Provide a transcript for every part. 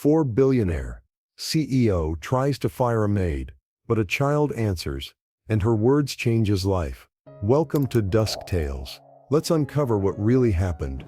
Billionaire CEO tries to fire a maid, but a child answers, and her words change his life. Welcome to Dusk Tales. Let's uncover what really happened.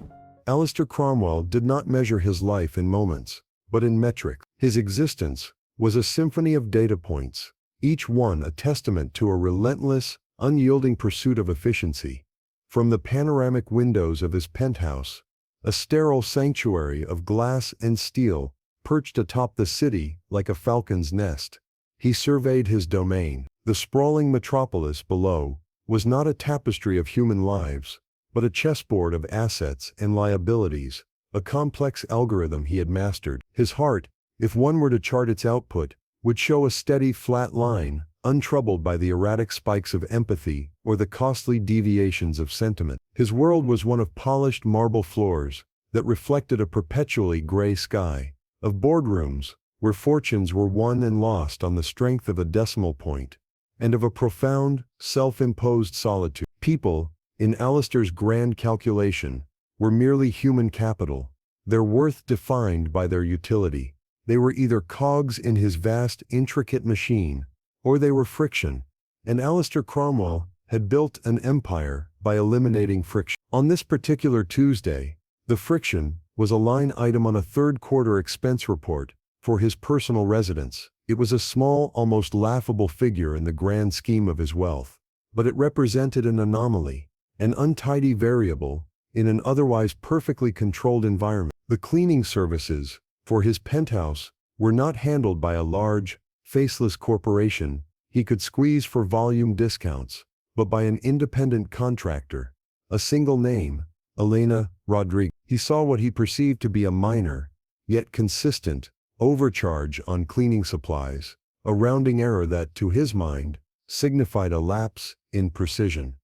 Alistair Cromwell did not measure his life in moments, but in metrics. His existence was a symphony of data points, each one a testament to a relentless, unyielding pursuit of efficiency. From the panoramic windows of his penthouse, a sterile sanctuary of glass and steel perched atop the city like a falcon's nest, he surveyed his domain. The sprawling metropolis below was not a tapestry of human lives, but a chessboard of assets and liabilities, a complex algorithm he had mastered. His heart, if one were to chart its output, would show a steady flat line, untroubled by the erratic spikes of empathy or the costly deviations of sentiment. His world was one of polished marble floors that reflected a perpetually gray sky, of boardrooms where fortunes were won and lost on the strength of a decimal point, and of a profound, self-imposed solitude. People, in Alistair's grand calculation, were merely human capital, their worth defined by their utility. They were either cogs in his vast, intricate machine, or they were friction, and Alistair Cromwell had built an empire by eliminating friction. On this particular Tuesday, the friction was a line item on a third-quarter expense report for his personal residence. It was a small, almost laughable figure in the grand scheme of his wealth, but it represented an anomaly, an untidy variable, in an otherwise perfectly controlled environment. The cleaning services for his penthouse were not handled by a large, faceless corporation he could squeeze for volume discounts, but by an independent contractor, a single name, Elena Rodriguez. He saw what he perceived to be a minor, yet consistent, overcharge on cleaning supplies, a rounding error that, to his mind, signified a lapse in precision.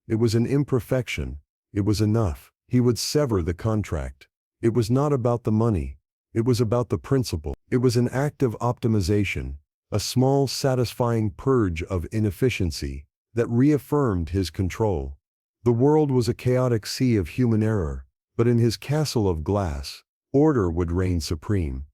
It was an imperfection. It was enough. He would sever the contract. It was not about the money. It was about the principle. It was an act of optimization, a small satisfying purge of inefficiency that reaffirmed his control. The world was a chaotic sea of human error, but in his castle of glass, order would reign supreme.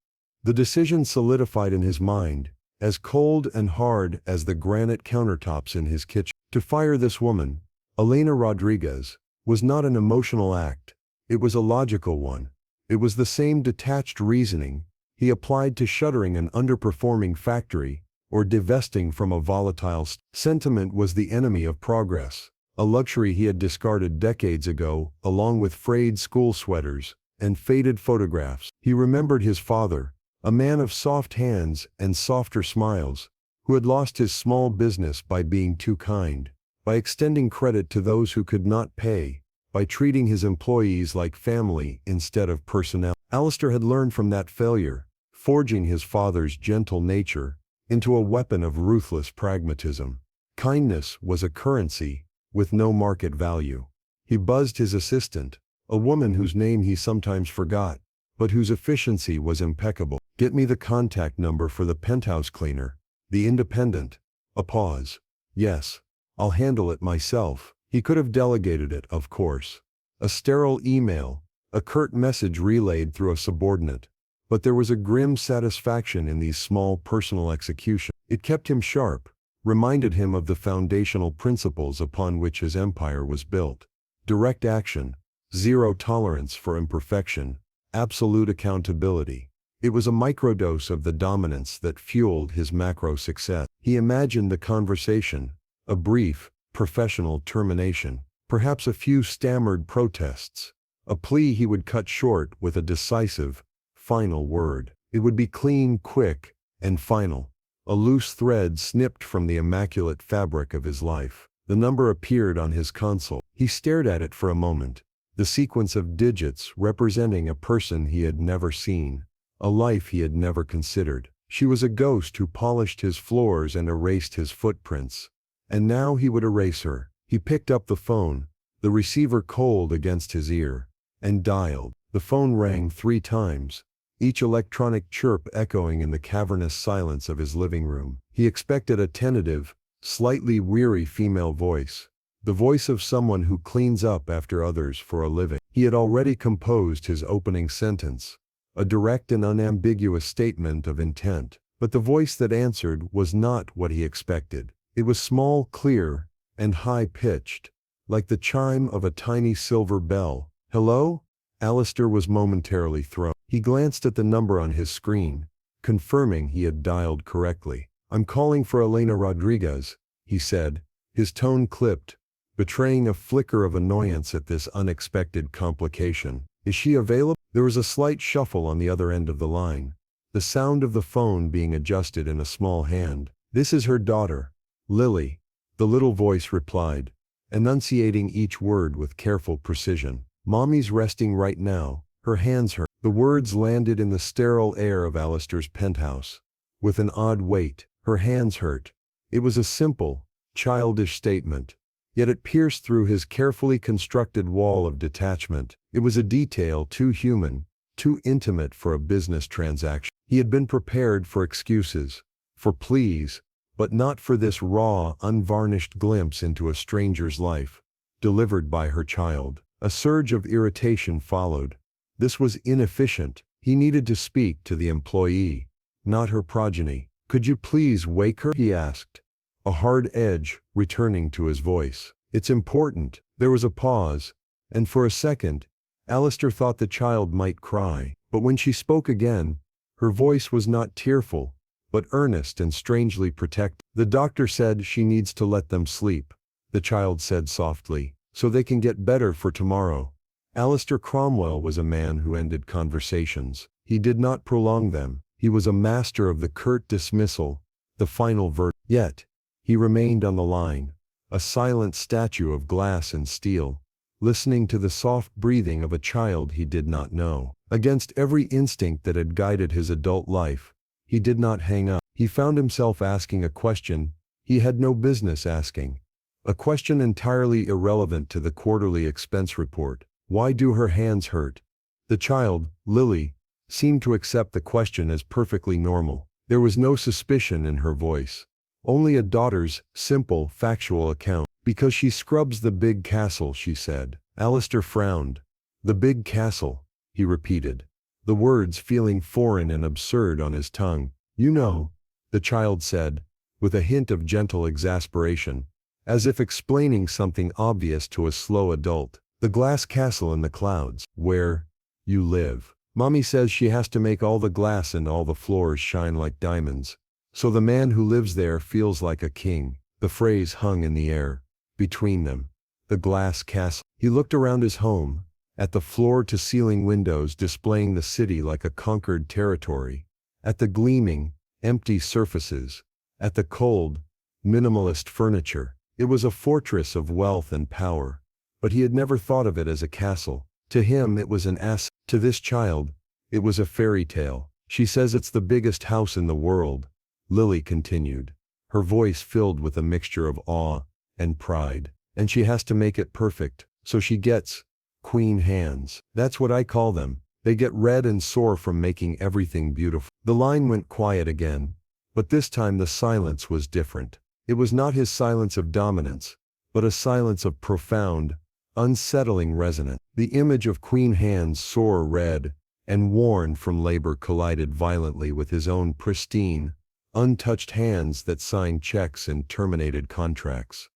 The decision solidified in his mind, as cold and hard as the granite countertops in his kitchen. To fire this woman, Elena Rodriguez, was not an emotional act. It was a logical one. It was the same detached reasoning he applied to shuttering an underperforming factory or divesting from a volatile sentiment was the enemy of progress, a luxury he had discarded decades ago, along with frayed school sweaters and faded photographs. He remembered his father, a man of soft hands and softer smiles, who had lost his small business by being too kind, by extending credit to those who could not pay, by treating his employees like family instead of personnel. Alistair had learned from that failure, forging his father's gentle nature into a weapon of ruthless pragmatism. Kindness was a currency with no market value. He buzzed his assistant, a woman whose name he sometimes forgot, but whose efficiency was impeccable. Get me the contact number for the penthouse cleaner, the independent. A pause. Yes, I'll handle it myself. He could have delegated it, of course. A sterile email, a curt message relayed through a subordinate. But there was a grim satisfaction in these small personal executions. It kept him sharp, reminded him of the foundational principles upon which his empire was built. Direct action, zero tolerance for imperfection, absolute accountability. It was a microdose of the dominance that fueled his macro success. He imagined the conversation, a brief, professional termination, perhaps a few stammered protests, a plea he would cut short with a decisive, final word. It would be clean, quick, and final. A loose thread snipped from the immaculate fabric of his life. The number appeared on his console. He stared at it for a moment, the sequence of digits representing a person he had never seen, a life he had never considered. She was a ghost who polished his floors and erased his footprints. And now he would erase her. He picked up the phone, the receiver cold against his ear, and dialed. The phone rang 3 times, each electronic chirp echoing in the cavernous silence of his living room. He expected a tentative, slightly weary female voice, the voice of someone who cleans up after others for a living. He had already composed his opening sentence, a direct and unambiguous statement of intent. But the voice that answered was not what he expected. It was small, clear, and high-pitched, like the chime of a tiny silver bell. "Hello?" Alistair was momentarily thrown. He glanced at the number on his screen, confirming he had dialed correctly. "I'm calling for Elena Rodriguez," he said, his tone clipped, betraying a flicker of annoyance at this unexpected complication. "Is she available?" There was a slight shuffle on the other end of the line, the sound of the phone being adjusted in a small hand. "This is her daughter, Lily," the little voice replied, enunciating each word with careful precision. "Mommy's resting right now, her hands hurt." The words landed in the sterile air of Alistair's penthouse. With an odd weight, "her hands hurt." It was a simple, childish statement, yet it pierced through his carefully constructed wall of detachment. It was a detail too human, too intimate for a business transaction. He had been prepared for excuses, for pleas, but not for this raw, unvarnished glimpse into a stranger's life, delivered by her child. A surge of irritation followed. This was inefficient. He needed to speak to the employee, not her progeny. "Could you please wake her?" he asked, a hard edge returning to his voice. "It's important." There was a pause, and for a second, Alistair thought the child might cry. But when she spoke again, her voice was not tearful, but earnest and strangely protective. "The doctor said she needs to let them sleep," the child said softly, "so they can get better for tomorrow." Alistair Cromwell was a man who ended conversations. He did not prolong them. He was a master of the curt dismissal, the final verdict. Yet, he remained on the line, a silent statue of glass and steel, listening to the soft breathing of a child he did not know. Against every instinct that had guided his adult life, he did not hang up. He found himself asking a question he had no business asking, a question entirely irrelevant to the quarterly expense report. Why do her hands hurt? The child, Lily, seemed to accept the question as perfectly normal. There was no suspicion in her voice, only a daughter's simple, factual account. "Because she scrubs the big castle," she said. Alistair frowned. "The big castle," he repeated, the words feeling foreign and absurd on his tongue. "You know," the child said, with a hint of gentle exasperation, as if explaining something obvious to a slow adult. "The glass castle in the clouds, where you live. Mommy says she has to make all the glass and all the floors shine like diamonds, so the man who lives there feels like a king." The phrase hung in the air, between them. The glass castle. He looked around his home, at the floor-to-ceiling windows displaying the city like a conquered territory, at the gleaming, empty surfaces, at the cold, minimalist furniture. It was a fortress of wealth and power. But he had never thought of it as a castle. To him it was an asset. To this child, it was a fairy tale. "She says it's the biggest house in the world," Lily continued, her voice filled with a mixture of awe and pride. "And she has to make it perfect, so she gets queen hands. That's what I call them. They get red and sore from making everything beautiful." The line went quiet again, but this time the silence was different. It was not his silence of dominance, but a silence of profound, unsettling resonance. The image of queen hands, sore, red, and worn from labor, collided violently with his own pristine, untouched hands that signed checks and terminated contracts.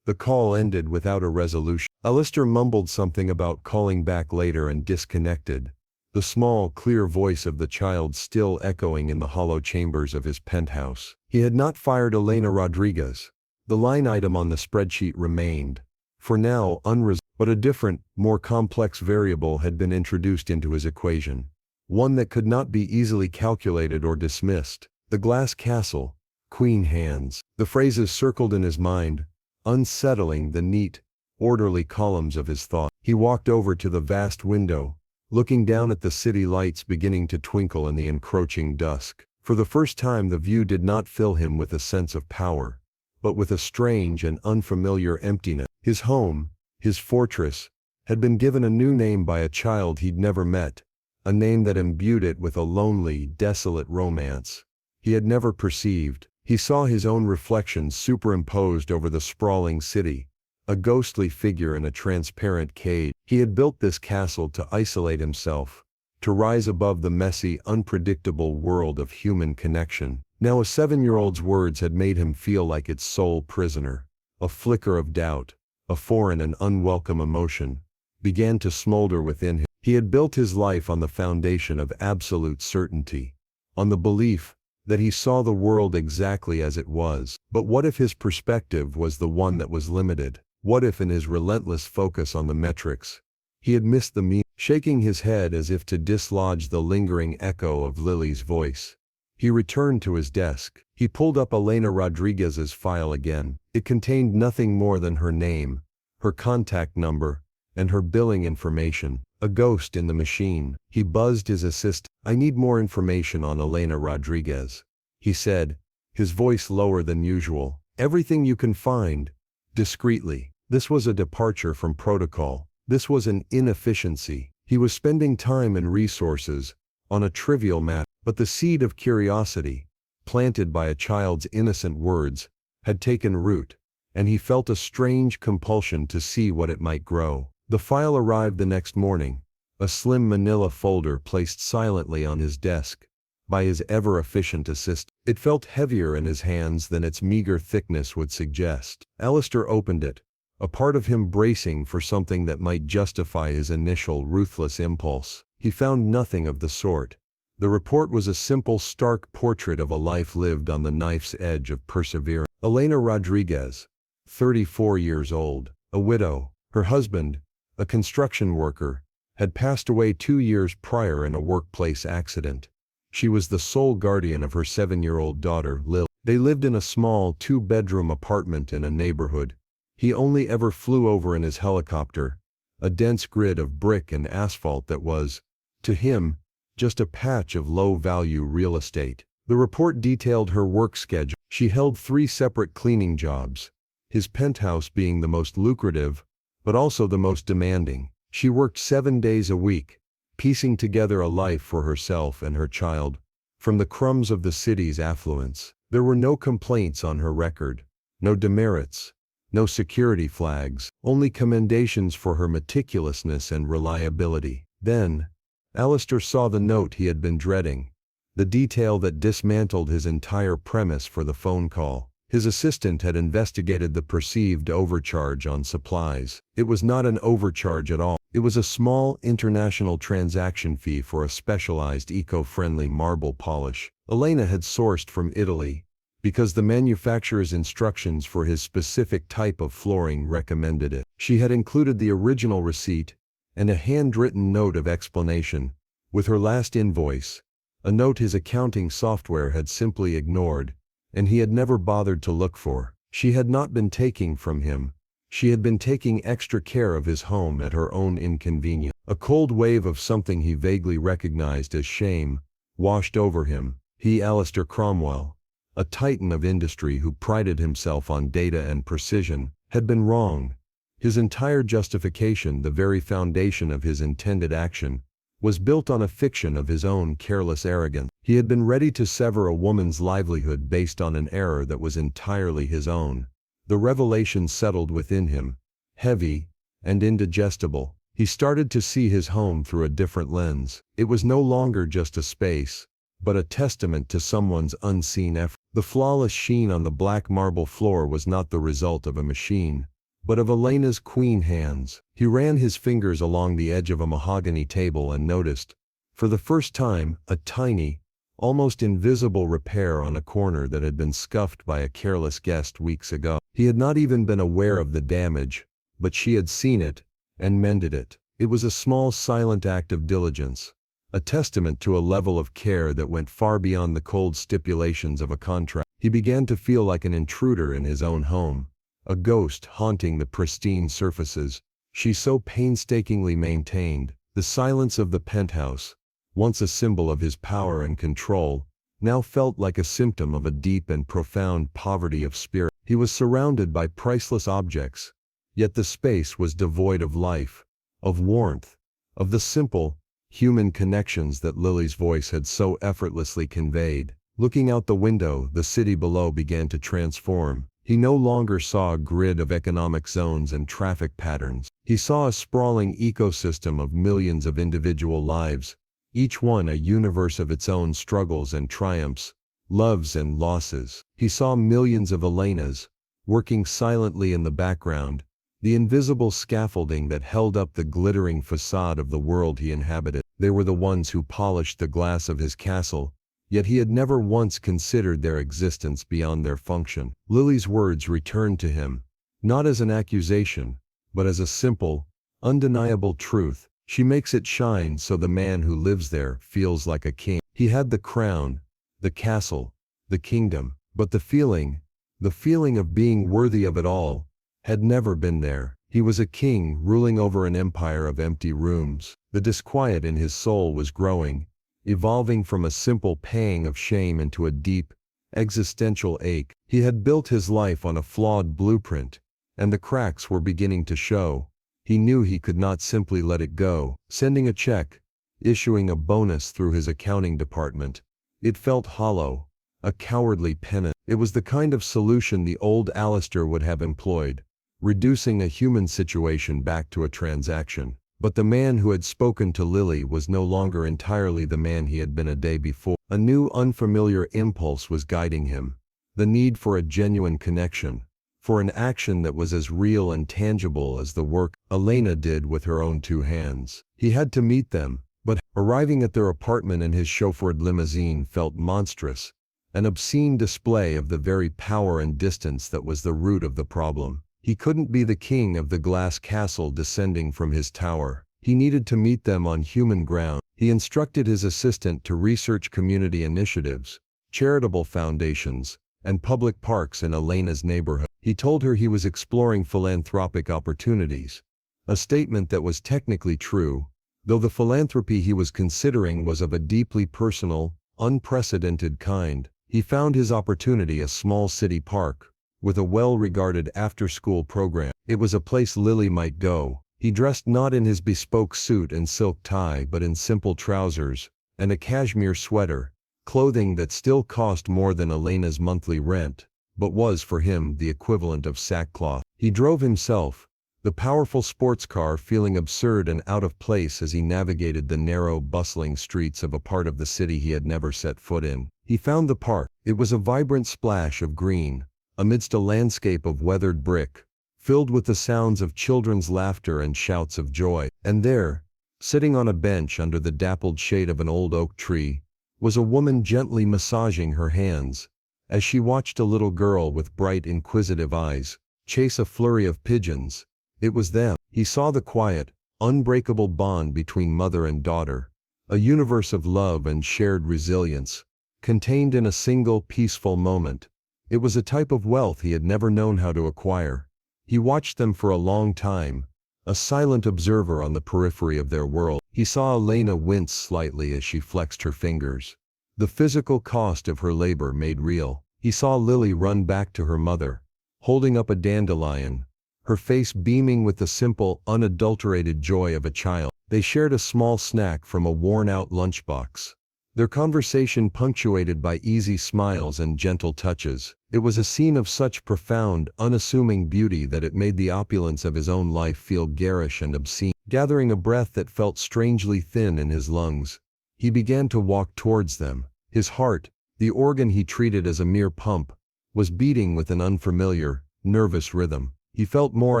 The call ended without a resolution. Alistair mumbled something about calling back later and disconnected, the small, clear voice of the child still echoing in the hollow chambers of his penthouse. He had not fired Elena Rodriguez. The line item on the spreadsheet remained, for now, unresolved. But a different, more complex variable had been introduced into his equation, one that could not be easily calculated or dismissed. The glass castle, queen hands. The phrases circled in his mind, unsettling the neat, orderly columns of his thought. He walked over to the vast window, looking down at the city lights beginning to twinkle in the encroaching dusk. For the first time the view did not fill him with a sense of power, but with a strange and unfamiliar emptiness. His home, his fortress, had been given a new name by a child he'd never met, a name that imbued it with a lonely, desolate romance he had never perceived. He saw his own reflection superimposed over the sprawling city, a ghostly figure in a transparent cage. He had built this castle to isolate himself, to rise above the messy, unpredictable world of human connection. Now a 7-year-old's words had made him feel like its sole prisoner. A flicker of doubt, a foreign and unwelcome emotion, began to smolder within him. He had built his life on the foundation of absolute certainty, on the belief that he saw the world exactly as it was. But what if his perspective was the one that was limited? What if in his relentless focus on the metrics, he had missed the meaning? Shaking his head as if to dislodge the lingering echo of Lily's voice, he returned to his desk. He pulled up Elena Rodriguez's file again. It contained nothing more than her name, her contact number, and her billing information. A ghost in the machine. He buzzed his assistant. "I need more information on Elena Rodriguez," he said, his voice lower than usual. "Everything you can find." Discreetly. This was a departure from protocol. This was an inefficiency. He was spending time and resources on a trivial matter. But the seed of curiosity, planted by a child's innocent words, had taken root, and he felt a strange compulsion to see what it might grow. The file arrived the next morning, a slim manila folder placed silently on his desk by his ever-efficient assistant. It felt heavier in his hands than its meager thickness would suggest. Alistair opened it, a part of him bracing for something that might justify his initial ruthless impulse. He found nothing of the sort. The report was a simple, stark portrait of a life lived on the knife's edge of perseverance. Elena Rodriguez, 34 years old, a widow. Her husband, a construction worker, had passed away 2 years prior in a workplace accident. She was the sole guardian of her 7-year-old daughter, Lil. They lived in a small 2-bedroom apartment in a neighborhood he only ever flew over in his helicopter, a dense grid of brick and asphalt that was, to him, just a patch of low-value real estate. The report detailed her work schedule. She held 3 separate cleaning jobs, his penthouse being the most lucrative, but also the most demanding. She worked 7 days a week, piecing together a life for herself and her child, from the crumbs of the city's affluence. There were no complaints on her record, no demerits, no security flags, only commendations for her meticulousness and reliability. Then, Alistair saw the note he had been dreading, the detail that dismantled his entire premise for the phone call. His assistant had investigated the perceived overcharge on supplies. It was not an overcharge at all. It was a small international transaction fee for a specialized eco-friendly marble polish Elena had sourced from Italy, because the manufacturer's instructions for his specific type of flooring recommended it. She had included the original receipt and a handwritten note of explanation with her last invoice, a note his accounting software had simply ignored, and he had never bothered to look for. She had not been taking from him. She had been taking extra care of his home at her own inconvenience. A cold wave of something he vaguely recognized as shame washed over him. He, Alistair Cromwell, a titan of industry who prided himself on data and precision, had been wrong. His entire justification, the very foundation of his intended action, was built on a fiction of his own careless arrogance. He had been ready to sever a woman's livelihood based on an error that was entirely his own. The revelation settled within him, heavy and indigestible. He started to see his home through a different lens. It was no longer just a space, but a testament to someone's unseen effort. The flawless sheen on the black marble floor was not the result of a machine, but of Elena's queen hands. He ran his fingers along the edge of a mahogany table and noticed, for the first time, a tiny, almost invisible repair on a corner that had been scuffed by a careless guest weeks ago. He had not even been aware of the damage, but she had seen it and mended it. It was a small silent act of diligence, a testament to a level of care that went far beyond the cold stipulations of a contract. He began to feel like an intruder in his own home, a ghost haunting the pristine surfaces she so painstakingly maintained. The silence of the penthouse, once a symbol of his power and control, now felt like a symptom of a deep and profound poverty of spirit. He was surrounded by priceless objects, yet the space was devoid of life, of warmth, of the simple, human connections that Lily's voice had so effortlessly conveyed. Looking out the window, the city below began to transform. He no longer saw a grid of economic zones and traffic patterns. He saw a sprawling ecosystem of millions of individual lives, each one a universe of its own struggles and triumphs, loves and losses. He saw millions of Elenas, working silently in the background, the invisible scaffolding that held up the glittering facade of the world he inhabited. They were the ones who polished the glass of his castle, yet he had never once considered their existence beyond their function. Lily's words returned to him, not as an accusation, but as a simple, undeniable truth. She makes it shine so the man who lives there feels like a king. He had the crown, the castle, the kingdom, but the feeling of being worthy of it all, had never been there. He was a king ruling over an empire of empty rooms. The disquiet in his soul was growing, evolving from a simple pang of shame into a deep, existential ache. He had built his life on a flawed blueprint, and the cracks were beginning to show. He knew he could not simply let it go. Sending a check, issuing a bonus through his accounting department. It felt hollow, a cowardly penance. It was the kind of solution the old Alistair would have employed, reducing a human situation back to a transaction. But the man who had spoken to Lily was no longer entirely the man he had been a day before. A new unfamiliar impulse was guiding him, the need for a genuine connection, for an action that was as real and tangible as the work Elena did with her own two hands. He had to meet them, but arriving at their apartment in his chauffeured limousine felt monstrous, an obscene display of the very power and distance that was the root of the problem. He couldn't be the king of the glass castle descending from his tower. He needed to meet them on human ground. He instructed his assistant to research community initiatives, charitable foundations, and public parks in Elena's neighborhood. He told her he was exploring philanthropic opportunities, a statement that was technically true, though the philanthropy he was considering was of a deeply personal, unprecedented kind. He found his opportunity a small city park, with a well-regarded after-school program. It was a place Lily might go. He dressed not in his bespoke suit and silk tie but in simple trousers and a cashmere sweater, clothing that still cost more than Elena's monthly rent, but was for him the equivalent of sackcloth. He drove himself, the powerful sports car feeling absurd and out of place as he navigated the narrow, bustling streets of a part of the city he had never set foot in. He found the park. It was a vibrant splash of green, amidst a landscape of weathered brick, filled with the sounds of children's laughter and shouts of joy. And there, sitting on a bench under the dappled shade of an old oak tree, was a woman gently massaging her hands, as she watched a little girl with bright inquisitive eyes chase a flurry of pigeons. It was them. He saw the quiet, unbreakable bond between mother and daughter, a universe of love and shared resilience, contained in a single peaceful moment. It was a type of wealth he had never known how to acquire. He watched them for a long time, a silent observer on the periphery of their world. He saw Elena wince slightly as she flexed her fingers, the physical cost of her labor made real. He saw Lily run back to her mother, holding up a dandelion, her face beaming with the simple, unadulterated joy of a child. They shared a small snack from a worn-out lunchbox, their conversation punctuated by easy smiles and gentle touches. It was a scene of such profound, unassuming beauty that it made the opulence of his own life feel garish and obscene. Gathering a breath that felt strangely thin in his lungs, he began to walk towards them. His heart, the organ he treated as a mere pump, was beating with an unfamiliar, nervous rhythm. He felt more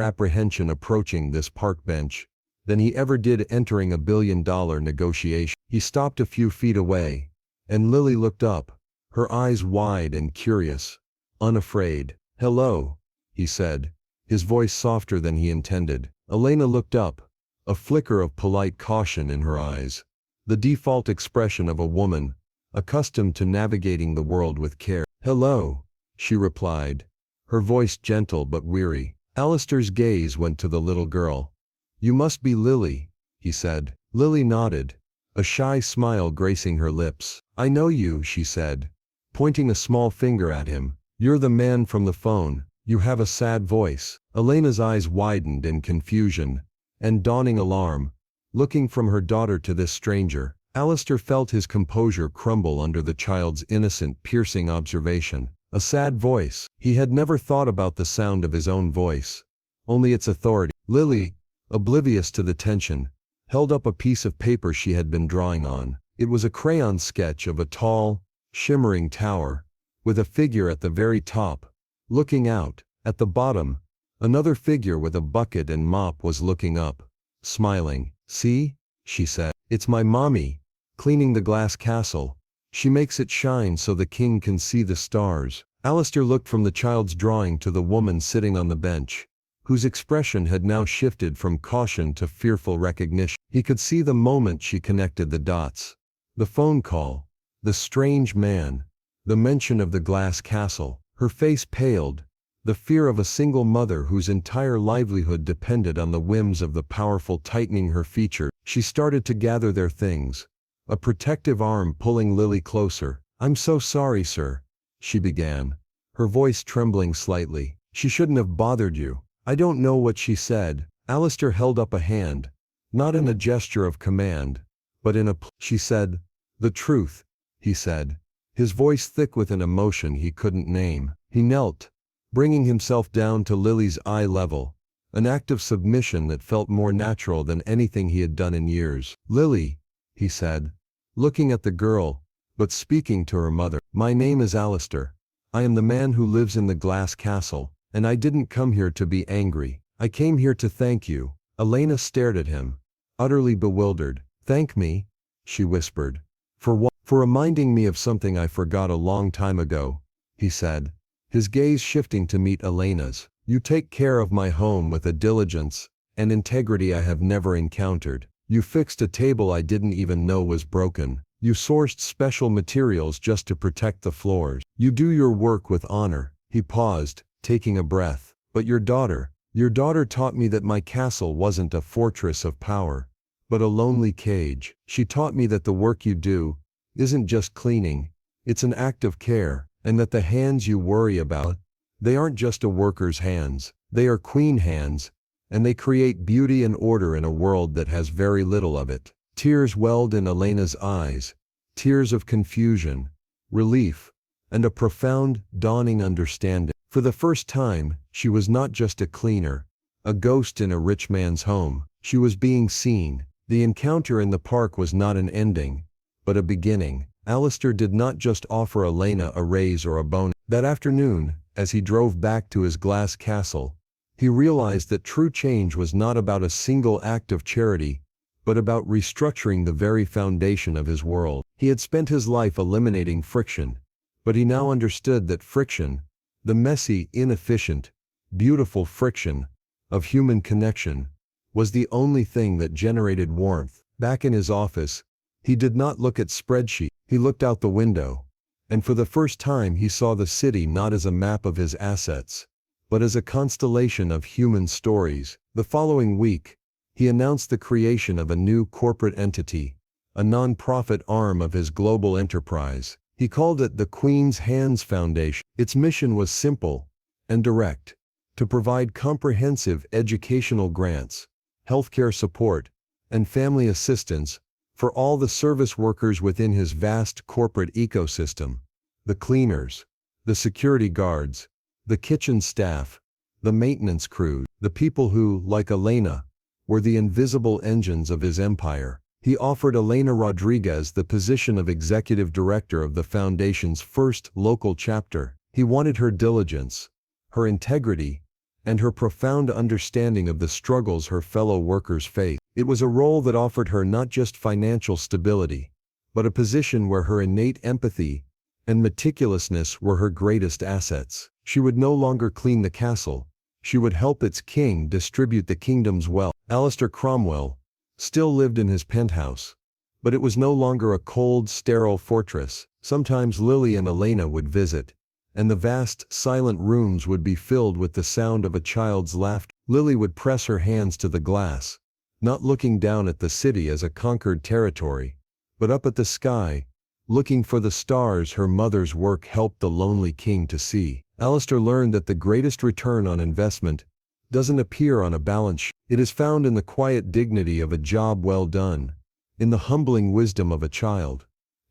apprehension approaching this park bench than he ever did entering a billion-dollar negotiation. He stopped a few feet away, and Lily looked up, her eyes wide and curious, unafraid. "Hello," he said, his voice softer than he intended. Elena looked up, a flicker of polite caution in her eyes, the default expression of a woman accustomed to navigating the world with care. "Hello," she replied, her voice gentle but weary. Alistair's gaze went to the little girl. "You must be Lily," he said. Lily nodded, a shy smile gracing her lips. "I know you," she said, pointing a small finger at him. "You're the man from the phone. You have a sad voice." Elena's eyes widened in confusion and dawning alarm, looking from her daughter to this stranger. Alistair felt his composure crumble under the child's innocent, piercing observation. A sad voice. He had never thought about the sound of his own voice, only its authority. Lily, oblivious to the tension, held up a piece of paper she had been drawing on. It was a crayon sketch of a tall, shimmering tower, with a figure at the very top, looking out. At the bottom, another figure with a bucket and mop was looking up, smiling. "See?" she said. "It's my mommy, cleaning the glass castle. She makes it shine so the king can see the stars." Alistair looked from the child's drawing to the woman sitting on the bench, whose expression had now shifted from caution to fearful recognition. He could see the moment she connected the dots. The phone call, the strange man, the mention of the glass castle. Her face paled, the fear of a single mother whose entire livelihood depended on the whims of the powerful tightening her features. She started to gather their things, a protective arm pulling Lily closer. "I'm so sorry, sir," she began, her voice trembling slightly. "She shouldn't have bothered you." "I don't know what she said." Alistair held up a hand, not in a gesture of command, but in a She said, "The truth," he said, his voice thick with an emotion he couldn't name. He knelt, bringing himself down to Lily's eye level, an act of submission that felt more natural than anything he had done in years. "Lily," he said, looking at the girl, but speaking to her mother, "my name is Alistair. I am the man who lives in the glass castle, and I didn't come here to be angry. I came here to thank you." Elena stared at him, utterly bewildered. "Thank me?" she whispered. "For what?" "For reminding me of something I forgot a long time ago," he said, his gaze shifting to meet Elena's. "You take care of my home with a diligence and integrity I have never encountered. You fixed a table I didn't even know was broken. You sourced special materials just to protect the floors. You do your work with honor." He paused, taking a breath. "But your daughter taught me that my castle wasn't a fortress of power, but a lonely cage. She taught me that the work you do isn't just cleaning, it's an act of care, and that the hands you worry about, they aren't just a worker's hands, they are queen hands, and they create beauty and order in a world that has very little of it." Tears welled in Elena's eyes, tears of confusion, relief, and a profound, dawning understanding. For the first time, she was not just a cleaner, a ghost in a rich man's home. She was being seen. The encounter in the park was not an ending, but a beginning. Alistair did not just offer Elena a raise or a bonus. That afternoon, as he drove back to his glass castle, he realized that true change was not about a single act of charity, but about restructuring the very foundation of his world. He had spent his life eliminating friction, but he now understood that friction, the messy, inefficient, beautiful friction of human connection, was the only thing that generated warmth. Back in his office, he did not look at spreadsheets. He looked out the window, and for the first time he saw the city not as a map of his assets, but as a constellation of human stories. The following week, he announced the creation of a new corporate entity, a non-profit arm of his global enterprise. He called it the Queen's Hands Foundation. Its mission was simple and direct: to provide comprehensive educational grants, healthcare support, and family assistance for all the service workers within his vast corporate ecosystem: the cleaners, the security guards, the kitchen staff, the maintenance crew, the people who, like Elena, were the invisible engines of his empire. He offered Elena Rodriguez the position of executive director of the foundation's first local chapter. He wanted her diligence, her integrity, and her profound understanding of the struggles her fellow workers faced. It was a role that offered her not just financial stability, but a position where her innate empathy and meticulousness were her greatest assets. She would no longer clean the castle, she would help its king distribute the kingdom's wealth. Alistair Cromwell still lived in his penthouse, but it was no longer a cold, sterile fortress. Sometimes Lily and Elena would visit, and the vast, silent rooms would be filled with the sound of a child's laughter. Lily would press her hands to the glass, not looking down at the city as a conquered territory, but up at the sky, looking for the stars her mother's work helped the lonely king to see. Alistair learned that the greatest return on investment doesn't appear on a balance sheet. It is found in the quiet dignity of a job well done, in the humbling wisdom of a child,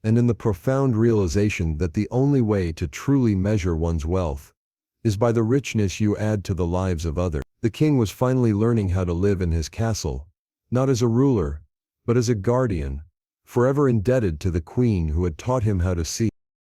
and in the profound realization that the only way to truly measure one's wealth is by the richness you add to the lives of others. The king was finally learning how to live in his castle, not as a ruler, but as a guardian, forever indebted to the queen who had taught him how to see.